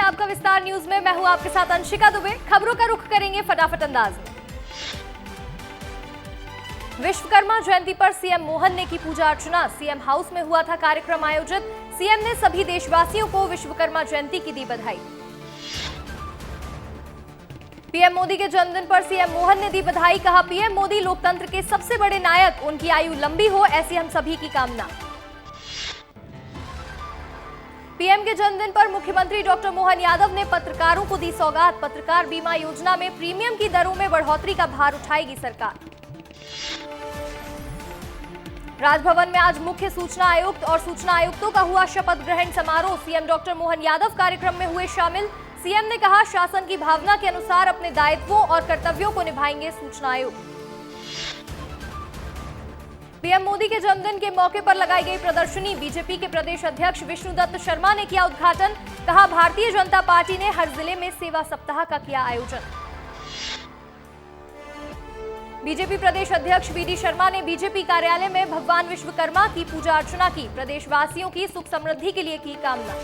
है आपका विस्तार न्यूज में। मैं हूं आपके साथ अंशिका दुबे। खबरों का रुख करेंगे फटाफट अंदाज में। विश्वकर्मा जयंती पर सीएम मोहन ने की पूजा अर्चना। सीएम हाउस में हुआ था कार्यक्रम आयोजित। सीएम ने सभी देशवासियों को विश्वकर्मा जयंती की दी बधाई। पीएम मोदी के जन्मदिन पर सीएम मोहन ने दी बधाई। कहा, पीएम मोदी लोकतंत्र के सबसे बड़े नायक, उनकी आयु लंबी हो ऐसी हम सभी की कामना। पीएम के जन्मदिन पर मुख्यमंत्री डॉक्टर मोहन यादव ने पत्रकारों को दी सौगात। पत्रकार बीमा योजना में प्रीमियम की दरों में बढ़ोतरी का भार उठाएगी सरकार। राजभवन में आज मुख्य सूचना आयुक्त और सूचना आयुक्तों का हुआ शपथ ग्रहण समारोह। सीएम डॉक्टर मोहन यादव कार्यक्रम में हुए शामिल। सीएम ने कहा, शासन की भावना के अनुसार अपने दायित्वों और कर्तव्यों को निभाएंगे सूचना आयुक्त। पीएम मोदी के जन्मदिन के मौके पर लगाई गई प्रदर्शनी। बीजेपी के प्रदेश अध्यक्ष विष्णुदत्त शर्मा ने किया उद्घाटन। कहा, भारतीय जनता पार्टी ने हर जिले में सेवा सप्ताह का किया आयोजन। बीजेपी प्रदेश अध्यक्ष वीडी शर्मा ने बीजेपी कार्यालय में भगवान विश्वकर्मा की पूजा अर्चना की। प्रदेशवासियों की सुख समृद्धि के लिए की कामना।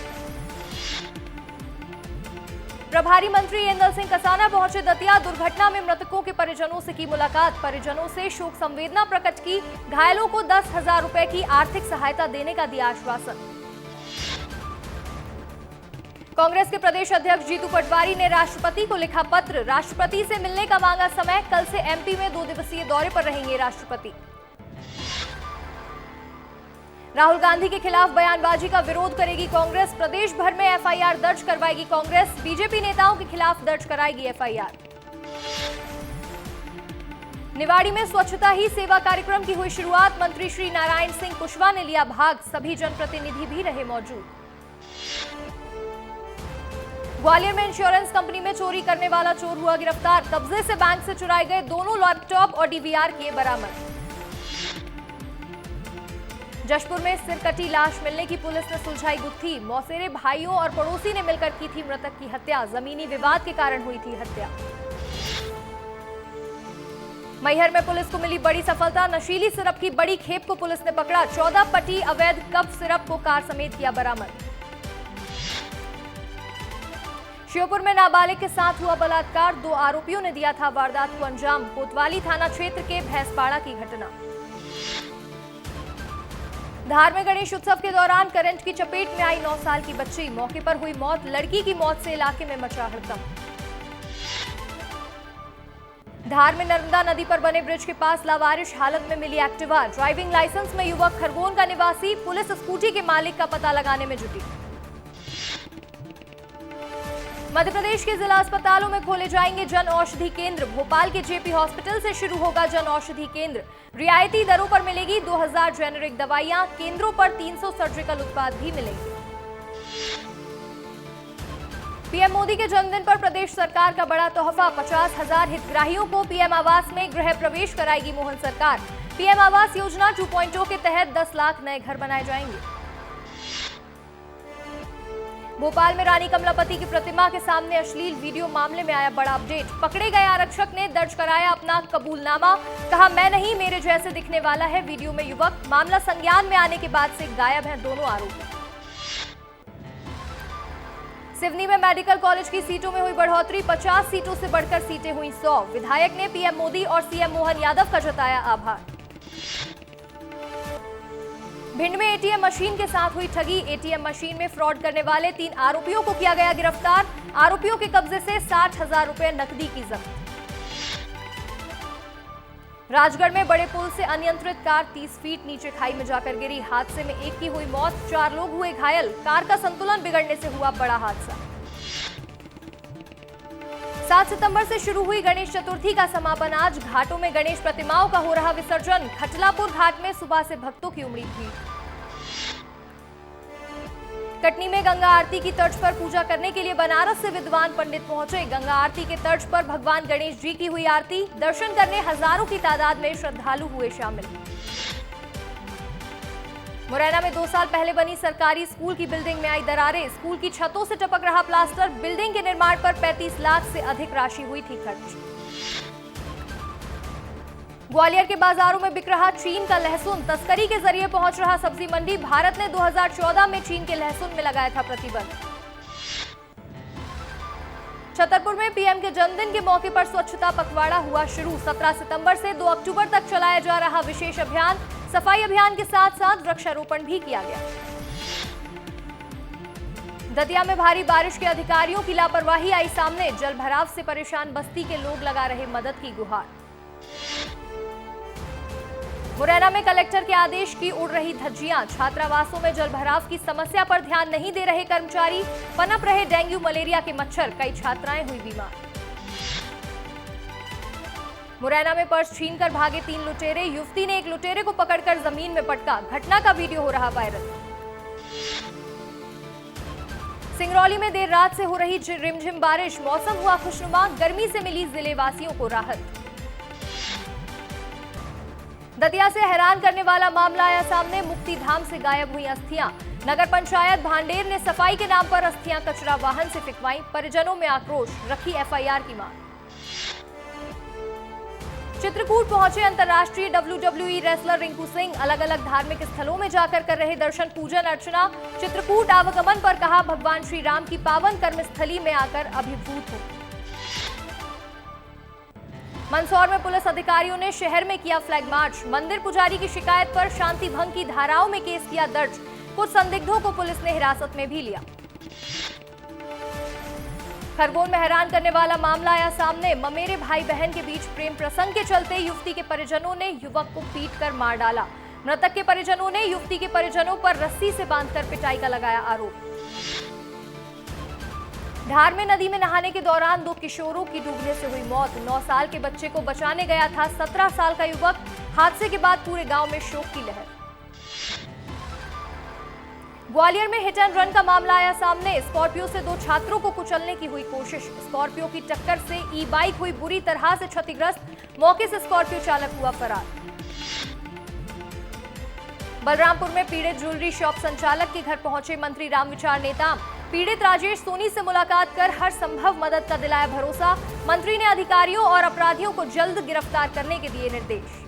प्रभारी मंत्री इंदल सिंह कसाना पहुंचे दतिया। दुर्घटना में मृतकों के परिजनों से की मुलाकात। परिजनों से शोक संवेदना प्रकट की। घायलों को 10,000 रुपए की आर्थिक सहायता देने का दिया आश्वासन। कांग्रेस के प्रदेश अध्यक्ष जीतू पटवारी ने राष्ट्रपति को लिखा पत्र। राष्ट्रपति से मिलने का मांगा समय। कल से एमपी में 2 दिवसीय दौरे पर रहेंगे राष्ट्रपति। राहुल गांधी के खिलाफ बयानबाजी का विरोध करेगी कांग्रेस। प्रदेश भर में एफआईआर दर्ज करवाएगी कांग्रेस। बीजेपी नेताओं के खिलाफ दर्ज कराएगी एफआईआर। निवाड़ी में स्वच्छता ही सेवा कार्यक्रम की हुई शुरुआत। मंत्री श्री नारायण सिंह कुशवाहा ने लिया भाग। सभी जनप्रतिनिधि भी रहे मौजूद। ग्वालियर में इंश्योरेंस कंपनी में चोरी करने वाला चोर हुआ गिरफ्तार। कब्जे से बैंक से चुराए गए दोनों लैपटॉप और डीवीआर किए बरामद। जशपुर में सिरकटी लाश मिलने की पुलिस ने सुलझाई गुत्थी। मौसेरे भाइयों और पड़ोसी ने मिलकर की थी मृतक की हत्या। जमीनी विवाद के कारण हुई थी हत्या। मैहर में पुलिस को मिली बड़ी सफलता। नशीली सिरप की बड़ी खेप को पुलिस ने पकड़ा। 14 पट्टी अवैध कफ सिरप को कार समेत किया बरामद। श्योपुर में नाबालिग के साथ हुआ बलात्कार। 2 आरोपियों ने दिया था वारदात को अंजाम। कोतवाली थाना क्षेत्र के भैंसपाड़ा की घटना। धार में गणेश उत्सव के दौरान करंट की चपेट में आई 9 साल की बच्ची। मौके पर हुई मौत। लड़की की मौत से इलाके में मचा हड़कंप। धार में नर्मदा नदी पर बने ब्रिज के पास लावारिश हालत में मिली एक्टिवा। ड्राइविंग लाइसेंस में युवक खरगोन का निवासी। पुलिस स्कूटी के मालिक का पता लगाने में जुटी। मध्य प्रदेश के जिला अस्पतालों में खोले जाएंगे जन औषधि केंद्र। भोपाल के जेपी हॉस्पिटल से शुरू होगा जन औषधि केंद्र। रियायती दरों पर मिलेगी 2000 जेनेरिक दवाइयां। केंद्रों पर 300 सर्जिकल उत्पाद भी मिलेंगे। पीएम मोदी के जन्मदिन पर प्रदेश सरकार का बड़ा तोहफा। 50,000 हितग्राहियों को पीएम आवास में गृह प्रवेश कराएगी मोहन सरकार। पीएम आवास योजना 2.0 के तहत 10 लाख नए घर बनाए जाएंगे। भोपाल में रानी कमलापति की प्रतिमा के सामने अश्लील वीडियो मामले में आया बड़ा अपडेट। पकड़े गए आरक्षक ने दर्ज कराया अपना कबूलनामा। कहा, मैं नहीं, मेरे जैसे दिखने वाला है वीडियो में युवक। मामला संज्ञान में आने के बाद से गायब हैं दोनों आरोपी। सिवनी में मेडिकल कॉलेज की सीटों में हुई बढ़ोतरी। 50 सीटों से बढ़कर सीटें हुई 100। विधायक ने पीएम मोदी और सीएम मोहन यादव का जताया आभार। भिंड में एटीएम मशीन के साथ हुई ठगी। एटीएम मशीन में फ्रॉड करने वाले 3 आरोपियों को किया गया गिरफ्तार। आरोपियों के कब्जे से 60,000 रुपए नकदी की जब्त। राजगढ़ में बड़े पुल से अनियंत्रित कार 30 फीट नीचे खाई में जाकर गिरी। हादसे में एक की हुई मौत, 4 लोग हुए घायल। कार का संतुलन बिगड़ने से हुआ बड़ा हादसा। 7 सितंबर से शुरू हुई गणेश चतुर्थी का समापन आज। घाटों में गणेश प्रतिमाओं का हो रहा विसर्जन। खटलापुर घाट में सुबह से भक्तों की उमड़ी भीड़। कटनी में गंगा आरती की तर्ज पर पूजा करने के लिए बनारस से विद्वान पंडित पहुंचे। गंगा आरती के तर्ज पर भगवान गणेश जी की हुई आरती। दर्शन करने हजारों की तादाद में श्रद्धालु हुए शामिल। मुरैना में 2 साल पहले बनी सरकारी स्कूल की बिल्डिंग में आई दरारें। स्कूल की छतों से टपक रहा प्लास्टर। बिल्डिंग के निर्माण पर 35 लाख से अधिक राशि हुई थी खर्च। ग्वालियर के बाजारों में बिक रहा चीन का लहसुन। तस्करी के जरिए पहुंच रहा सब्जी मंडी। भारत ने 2014 में चीन के लहसुन में लगाया था प्रतिबंध। छतरपुर में पीएम के जन्मदिन के मौके पर स्वच्छता पखवाड़ा हुआ शुरू। 17 सितंबर से 2 अक्टूबर तक चलाया जा रहा विशेष अभियान। सफाई अभियान के साथ साथ वृक्षारोपण भी किया गया। दतिया में भारी बारिश के अधिकारियों की लापरवाही आई सामने। जलभराव से परेशान बस्ती के लोग लगा रहे मदद की गुहार। मुरैना में कलेक्टर के आदेश की उड़ रही धज्जियां। छात्रावासों में जलभराव की समस्या पर ध्यान नहीं दे रहे कर्मचारी। पनप रहे डेंगू मलेरिया के मच्छर। कई छात्राएं हुई बीमार। मुरैना में पर्स छीनकर भागे 3 लुटेरे। युवती ने एक लुटेरे को पकड़कर जमीन में पटका। घटना का वीडियो हो रहा वायरल। सिंगरौली में देर रात से हो रही रिमझिम बारिश। मौसम हुआ खुशनुमा। गर्मी से मिली जिले वासियों को राहत। दतिया से हैरान करने वाला मामला आया सामने। मुक्ति धाम से गायब हुई अस्थियां। नगर पंचायत भांडेर ने सफाई के नाम पर अस्थियां कचरा वाहन से फिकवाई। परिजनों में आक्रोश। रखी एफआईआर की मांग। चित्रकूट पहुंचे अंतर्राष्ट्रीय WWE रेसलर रिंकू सिंह। अलग अलग धार्मिक स्थलों में जाकर कर रहे दर्शन पूजन अर्चना। चित्रकूट आवागमन पर कहा, भगवान श्री राम की पावन कर्मस्थली में आकर अभिभूत हो। मंदसौर में पुलिस अधिकारियों ने शहर में किया फ्लैग मार्च। मंदिर पुजारी की शिकायत पर शांति भंग की धाराओं में केस किया दर्ज। कुछ संदिग्धों को पुलिस ने हिरासत में भी लिया। खरगोन में हैरान करने वाला मामला आया सामने। ममेरे भाई बहन के बीच प्रेम प्रसंग के चलते युवती के परिजनों ने युवक को पीटकर मार डाला। मृतक के परिजनों ने युवती के परिजनों पर रस्सी से बांधकर पिटाई का लगाया आरोप। धार में नदी में नहाने के दौरान 2 किशोरों की डूबने से हुई मौत। 9 साल के बच्चे को बचाने गया था 17 साल का युवक। हादसे के बाद पूरे गांव में शोक की लहर। ग्वालियर में हिट एंड रन का मामला आया सामने। स्कॉर्पियो से 2 छात्रों को कुचलने की हुई कोशिश। स्कॉर्पियो की टक्कर से ई-बाइक हुई बुरी तरह से क्षतिग्रस्त। मौके से स्कॉर्पियो चालक हुआ फरार। बलरामपुर में पीड़ित ज्वेलरी शॉप संचालक के घर पहुंचे मंत्री रामविचार नेताम। पीड़ित राजेश सोनी से मुलाकात कर हर संभव मदद का दिलाया भरोसा। मंत्री ने अधिकारियों और अपराधियों को जल्द गिरफ्तार करने के दिए निर्देश।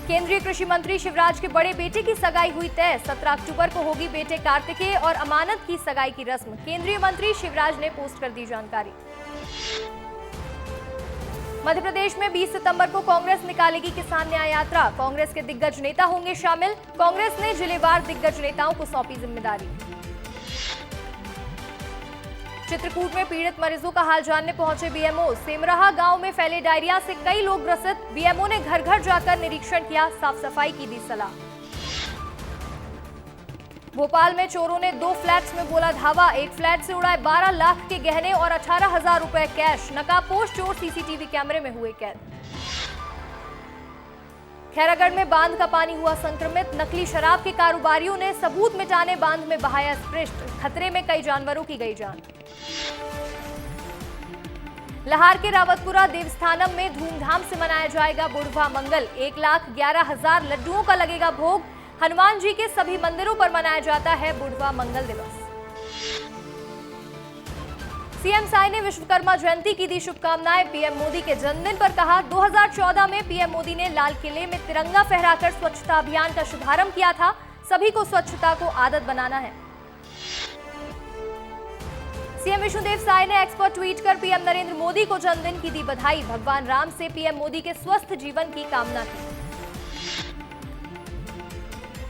केंद्रीय कृषि मंत्री शिवराज के बड़े बेटे की सगाई हुई तय। 17 अक्टूबर को होगी बेटे कार्तिकेय और अमानत की सगाई की रस्म। केंद्रीय मंत्री शिवराज ने पोस्ट कर दी जानकारी। मध्य प्रदेश में 20 सितंबर को कांग्रेस निकालेगी किसान न्याय यात्रा। कांग्रेस के दिग्गज नेता होंगे शामिल। कांग्रेस ने जिलेवार दिग्गज नेताओं को सौंपी जिम्मेदारी। चित्रकूट में पीड़ित मरीजों का हाल जानने पहुंचे बीएमओ। सेमराहा गांव में फैले डायरिया से कई लोग ग्रसित। बीएमओ ने घर घर जाकर निरीक्षण किया। साफ सफाई की दी सलाह। भोपाल में चोरों ने 2 फ्लैट्स में बोला धावा। एक फ्लैट से उड़ाए 12 लाख के गहने और 18,000 रुपए कैश। नकाबपोश चोर सीसीटीवी कैमरे में हुए कैद। खैरागढ़ में बांध का पानी हुआ संक्रमित। नकली शराब के कारोबारियों ने सबूत मिटाने बांध में बहाया स्पृष्ट। खतरे में कई जानवरों की गई जान। लहार के रावतपुरा देवस्थानम में धूमधाम से मनाया जाएगा बुढ़वा मंगल। 1,11,000 लड्डुओं का लगेगा भोग। हनुमान जी के सभी मंदिरों पर मनाया जाता है बुढ़वा मंगल दिवस। सीएम साई ने विश्वकर्मा जयंती की दी शुभकामनाएं। पीएम मोदी के जन्मदिन पर कहा, 2014 में पीएम मोदी ने लाल किले में तिरंगा फहराकर स्वच्छता अभियान का शुभारंभ किया था। सभी को स्वच्छता को आदत बनाना है। सीएम विष्णुदेव साई ने एक्स पर ट्वीट कर पीएम नरेंद्र मोदी को जन्मदिन की दी बधाई। भगवान राम से पीएम मोदी के स्वस्थ जीवन की कामना की।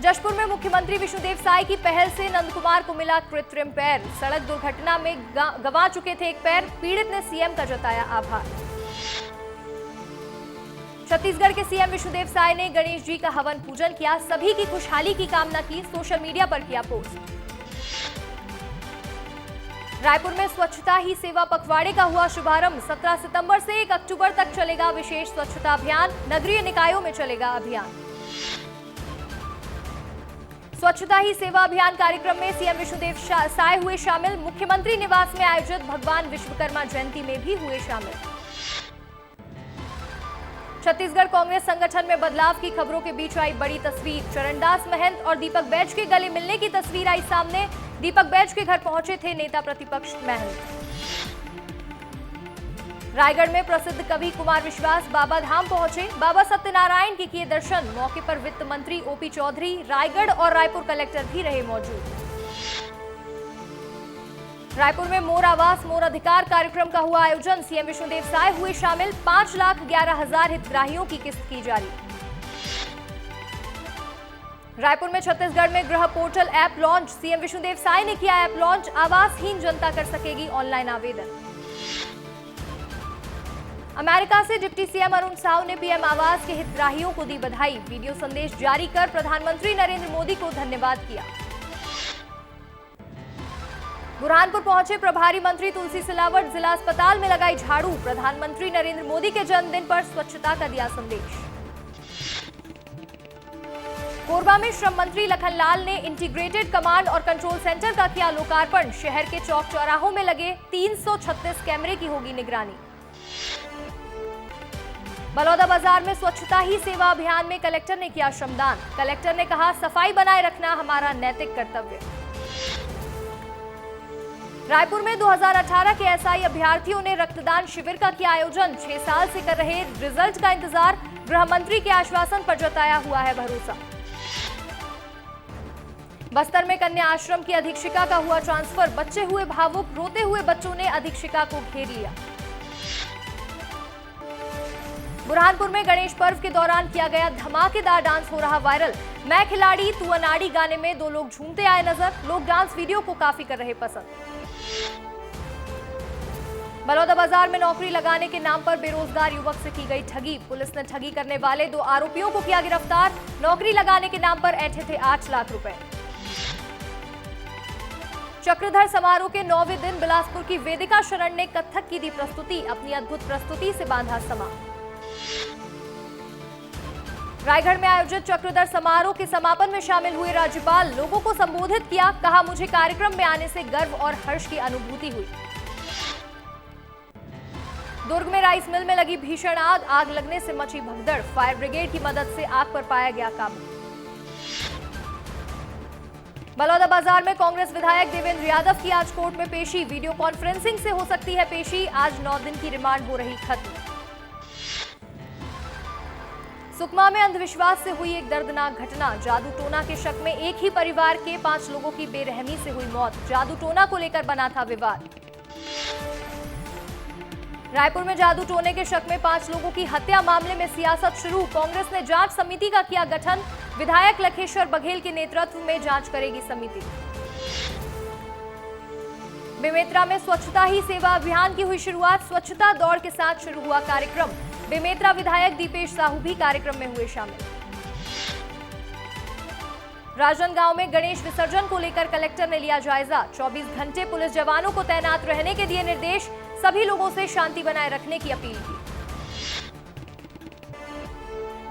जशपुर में मुख्यमंत्री विष्णुदेव साई की पहल से नंदकुमार को मिला कृत्रिम पैर। सड़क दुर्घटना में गंवा चुके थे एक पैर। पीड़ित ने सीएम का जताया आभार। छत्तीसगढ़ के सीएम विष्णुदेव साई ने गणेश जी का हवन पूजन किया। सभी की खुशहाली की कामना की। सोशल मीडिया पर किया पोस्ट। रायपुर में स्वच्छता ही सेवा पखवाड़े का हुआ शुभारंभ। 17 सितंबर से 1 अक्टूबर तक चलेगा विशेष स्वच्छता अभियान। नगरीय निकायों में चलेगा अभियान। स्वच्छता ही सेवा अभियान कार्यक्रम में सीएम विष्णुदेव साई हुए शामिल। मुख्यमंत्री निवास में आयोजित भगवान विश्वकर्मा जयंती में भी हुए शामिल। छत्तीसगढ़ कांग्रेस संगठन में बदलाव की खबरों के बीच आई बड़ी तस्वीर। चरणदास महंत और दीपक बैज के गले मिलने की तस्वीर आई सामने। दीपक बैज के घर पहुंचे थे नेता प्रतिपक्ष महंत। रायगढ़ में प्रसिद्ध कवि कुमार विश्वास बाबा धाम पहुंचे। बाबा सत्यनारायण के किए दर्शन। मौके पर वित्त मंत्री ओपी चौधरी, रायगढ़ और रायपुर कलेक्टर भी रहे मौजूद। रायपुर में मोर आवास मोर अधिकार कार्यक्रम का हुआ आयोजन। सीएम विष्णुदेव साय हुए शामिल। 5,11,000 हितग्राहियों की किस्त की जारी। रायपुर में छत्तीसगढ़ में गृह portal app launch. CM Vishnudeo Sai ने किया ऐप लॉन्च। आवासहीन जनता कर सकेगी ऑनलाइन आवेदन। अमेरिका से डिप्टी सीएम अरुण साव ने पीएम आवास के हितग्राहियों को दी बधाई। वीडियो संदेश जारी कर प्रधानमंत्री नरेंद्र मोदी को धन्यवाद किया। बुरहानपुर पहुंचे प्रभारी मंत्री तुलसी सिलावट। जिला अस्पताल में लगाई झाड़ू। प्रधानमंत्री नरेंद्र मोदी के जन्मदिन पर स्वच्छता का दिया संदेश। कोरबा में श्रम मंत्री लखनलाल ने इंटीग्रेटेड कमांड और कंट्रोल सेंटर का किया लोकार्पण। शहर के चौक चौराहों में लगे 336 कैमरे की होगी निगरानी। बलौदाबाजार में स्वच्छता ही सेवा अभियान में कलेक्टर ने किया श्रमदान। कलेक्टर ने कहा, सफाई बनाए रखना हमारा नैतिक कर्तव्य। रायपुर में 2018 के एसआई अभ्यर्थियों ने रक्तदान शिविर का किया आयोजन। 6 साल से कर रहे रिजल्ट का इंतजार। गृह मंत्री के आश्वासन पर जताया हुआ है भरोसा। बस्तर में कन्या आश्रम की अधीक्षिका का हुआ ट्रांसफर। बच्चे हुए भावुक। रोते हुए बच्चों ने अधीक्षिका को घेर लिया। बुरहानपुर में गणेश पर्व के दौरान किया गया धमाकेदार डांस हो रहा वायरल। मैं खिलाड़ी तू अनाड़ी गाने में 2 लोग झूमते आए नजर। लोग डांस वीडियो को काफी कर रहे पसंद। बलौदाबाजार में नौकरी लगाने के नाम पर बेरोजगार युवक से की गई ठगी। पुलिस ने ठगी करने वाले 2 आरोपियों को किया गिरफ्तार। नौकरी लगाने के नाम पर ऐंठे थे 8 लाख रुपए। चक्रधर समारोह के 9वें दिन बिलासपुर की वेदिका शरण ने कथक की दी प्रस्तुति। अपनी अद्भुत प्रस्तुति से बांधा समा। रायगढ़ में आयोजित चक्रधर समारोह के समापन में शामिल हुए राज्यपाल। लोगों को संबोधित किया। कहा, मुझे कार्यक्रम में आने से गर्व और हर्ष की अनुभूति हुई। दुर्ग में राइस मिल में लगी भीषण आग। आग लगने से मची भगदड़। फायर ब्रिगेड की मदद से आग पर पाया गया काबू। बलौदाबाजार में कांग्रेस विधायक देवेंद्र यादव की आज कोर्ट में पेशी। वीडियो कॉन्फ्रेंसिंग से हो सकती है पेशी। आज 9 दिन की रिमांड हो रही खत्म। सुकमा में अंधविश्वास से हुई एक दर्दनाक घटना। जादू टोना के शक में एक ही परिवार के 5 लोगों की बेरहमी से हुई मौत। जादू टोना को लेकर बना था विवाद। रायपुर में जादू टोने के शक में 5 लोगों की हत्या मामले में सियासत शुरू। कांग्रेस ने जांच समिति का किया गठन। विधायक लखेश्वर बघेल के नेतृत्व में जांच करेगी समिति। बेमेतरा में स्वच्छता ही सेवा अभियान की हुई शुरुआत। स्वच्छता दौड़ के साथ शुरू हुआ कार्यक्रम। बेमेतरा विधायक दीपेश साहू भी कार्यक्रम में हुए शामिल। राजनांदगांव में गणेश विसर्जन को लेकर कलेक्टर ने लिया जायजा। 24 घंटे पुलिस जवानों को तैनात रहने के दिए निर्देश। सभी लोगों से शांति बनाए रखने की अपील की।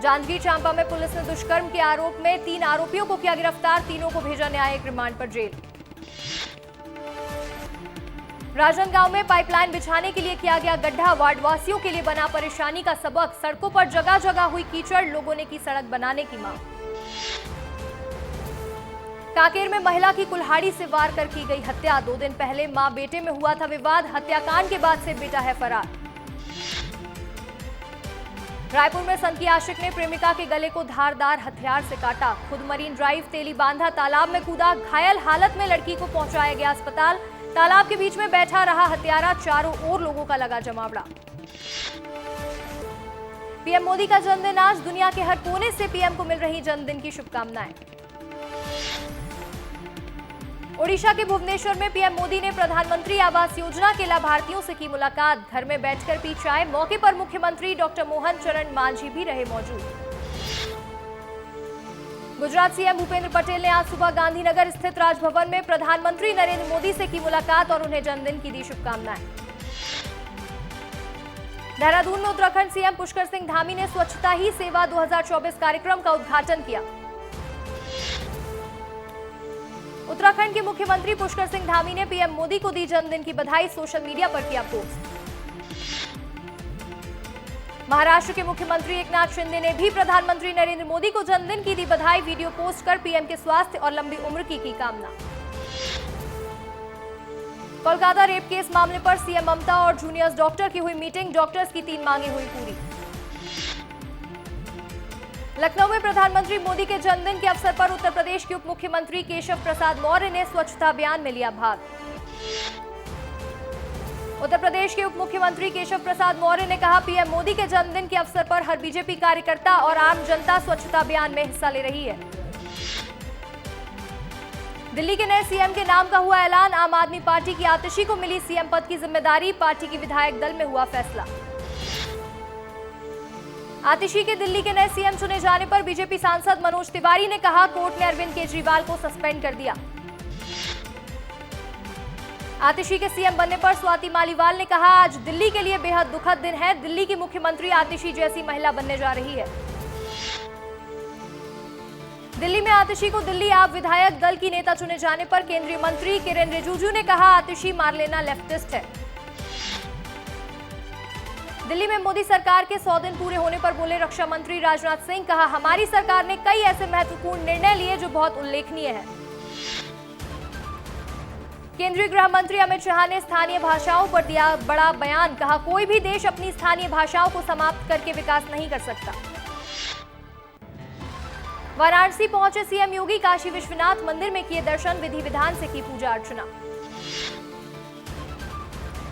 जांजगीर चांपा में पुलिस ने दुष्कर्म के आरोप में 3 आरोपियों को किया गिरफ्तार। तीनों को भेजा न्यायिक रिमांड पर जेल। राजनांदगांव में पाइपलाइन बिछाने के लिए किया गया गड्ढा। वार्डवासियों के लिए बना परेशानी का सबक। सड़कों पर जगह जगह हुई कीचड़। लोगों ने की सड़क बनाने की मांग। कांकेर में महिला की कुल्हाड़ी से वार कर की गई हत्या। 2 दिन पहले मां बेटे में हुआ था विवाद। हत्याकांड के बाद से बेटा है फरार। रायपुर में संत की आशिक ने प्रेमिका के गले को धारदार हथियार से काटा। खुद मरीन ड्राइव तेली बांधा तालाब में कूदा। घायल हालत में लड़की को पहुंचाया गया अस्पताल। तालाब के बीच में बैठा रहा हत्यारा। चारों ओर लोगों का लगा जमावड़ा। पीएम मोदी का जन्मदिन आज। दुनिया के हर कोने से पीएम को मिल रही जन्मदिन की शुभकामनाएं। ओडिशा के भुवनेश्वर में पीएम मोदी ने प्रधानमंत्री आवास योजना के लाभार्थियों से की मुलाकात। घर में बैठकर पी चाय। मौके पर मुख्यमंत्री डॉक्टर मोहन चरण मांझी भी रहे मौजूद। गुजरात सीएम भूपेंद्र पटेल ने आज सुबह गांधीनगर स्थित राजभवन में प्रधानमंत्री नरेंद्र मोदी से की मुलाकात और उन्हें जन्मदिन की दी शुभकामनाएं। देहरादून में उत्तराखंड सीएम पुष्कर सिंह धामी ने स्वच्छता ही सेवा 2024 कार्यक्रम का उद्घाटन किया। उत्तराखंड के मुख्यमंत्री पुष्कर सिंह धामी ने पीएम मोदी को दी जन्मदिन की बधाई। सोशल मीडिया पर किया पोस्ट। महाराष्ट्र के मुख्यमंत्री एकनाथ शिंदे ने भी प्रधानमंत्री नरेंद्र मोदी को जन्मदिन की दी बधाई। वीडियो पोस्ट कर पीएम के स्वास्थ्य और लंबी उम्र की कामना। कोलकाता रेप केस मामले पर सीएम ममता और जूनियर्स डॉक्टर की हुई मीटिंग। डॉक्टर्स की 3 मांगे हुई पूरी। लखनऊ में प्रधानमंत्री मोदी के जन्मदिन के अवसर पर उत्तर प्रदेश के उप मुख्यमंत्री केशव प्रसाद मौर्य ने स्वच्छता अभियान में लिया भाग। उत्तर प्रदेश के उप मुख्यमंत्री केशव प्रसाद मौर्य ने कहा, पीएम मोदी के जन्मदिन के अवसर पर हर बीजेपी कार्यकर्ता और आम जनता स्वच्छता अभियान में हिस्सा ले रही है। दिल्ली के नए सीएम के नाम का हुआ ऐलान, आम आदमी पार्टी की आतिशी को मिली सीएम पद की जिम्मेदारी, पार्टी की विधायक दल में हुआ फैसला। आतिशी के दिल्ली के नए सीएम चुने जाने पर बीजेपी सांसद मनोज तिवारी ने कहा, कोर्ट ने अरविंद केजरीवाल को सस्पेंड कर दिया। आतिशी के सीएम बनने पर स्वाति मालीवाल ने कहा, आज दिल्ली के लिए बेहद दुखद दिन है, दिल्ली की मुख्यमंत्री आतिशी जैसी महिला बनने जा रही है। दिल्ली में आतिशी को दिल्ली आप विधायक दल की नेता चुने जाने पर केंद्रीय मंत्री किरेन रिजिजू ने कहा, आतिशी मारलेना लेफ्टिस्ट है। दिल्ली में मोदी सरकार के 100 दिन पूरे होने पर बोले रक्षा मंत्री राजनाथ सिंह, कहा, हमारी सरकार ने कई ऐसे महत्वपूर्ण निर्णय लिए जो बहुत उल्लेखनीय है। केंद्रीय गृह मंत्री अमित शाह ने स्थानीय भाषाओं पर दिया बड़ा बयान, कहा, कोई भी देश अपनी स्थानीय भाषाओं को समाप्त करके विकास नहीं कर सकता। वाराणसी पहुंचे सीएम योगी, काशी विश्वनाथ मंदिर में किए दर्शन, विधि विधान से की पूजा अर्चना।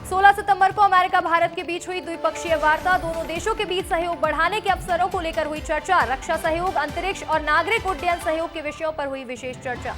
16 सितंबर को अमेरिका भारत के बीच हुई द्विपक्षीय वार्ता, दोनों देशों के बीच सहयोग बढ़ाने के अवसरों को लेकर हुई चर्चा, रक्षा सहयोग, अंतरिक्ष और नागरिक उड्डयन सहयोग के विषयों पर हुई विशेष चर्चा।